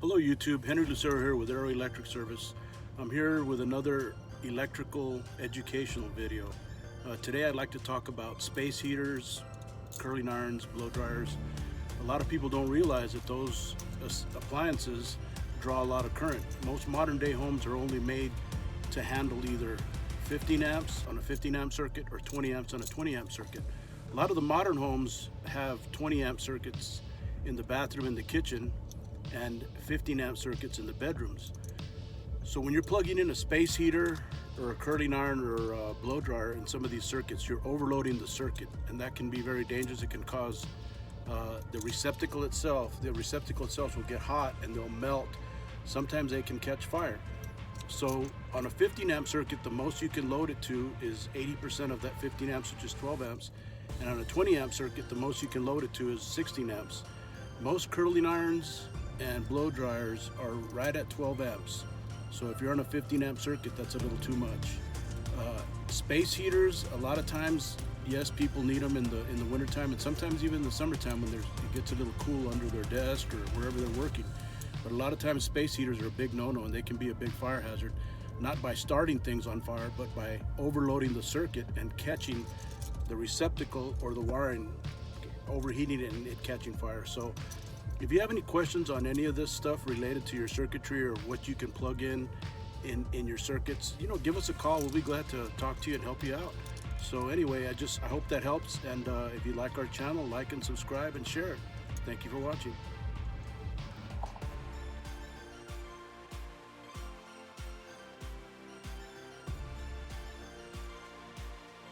Hello YouTube, Henry Lucero here with Aero Electric Service. I'm here with another electrical educational video. Today I'd like to talk about space heaters, curling irons, blow dryers. A lot of people don't realize that those appliances draw a lot of current. Most modern day homes are only made to handle either 15 amps on a 15 amp circuit or 20 amps on a 20 amp circuit. A lot of the modern homes have 20 amp circuits in the bathroom and the kitchen and 15 amp circuits in the bedrooms. So when you're plugging in a space heater or a curling iron or a blow dryer in some of these circuits, you're overloading the circuit, and that can be very dangerous. It can cause the receptacle itself will get hot and they'll melt. Sometimes they can catch fire. So on a 15 amp circuit, the most you can load it to is 80% of that 15 amps, which is 12 amps. And on a 20 amp circuit, the most you can load it to is 16 amps. Most curling irons and blow dryers are right at 12 amps. So if you're on a 15 amp circuit, that's a little too much. Space heaters, a lot of times, yes, people need them in the wintertime and sometimes even in the summertime when it gets a little cool under their desk or wherever they're working. But a lot of times space heaters are a big no-no, and they can be a big fire hazard, not by starting things on fire, but by overloading the circuit and catching the receptacle or the wiring, overheating it and it catching fire. So if you have any questions on any of this stuff related to your circuitry or what you can plug in your circuits, give us a call. We'll be glad to talk to you and help you out. So anyway, I hope that helps. And if you like our channel, like and subscribe and share it. Thank you for watching.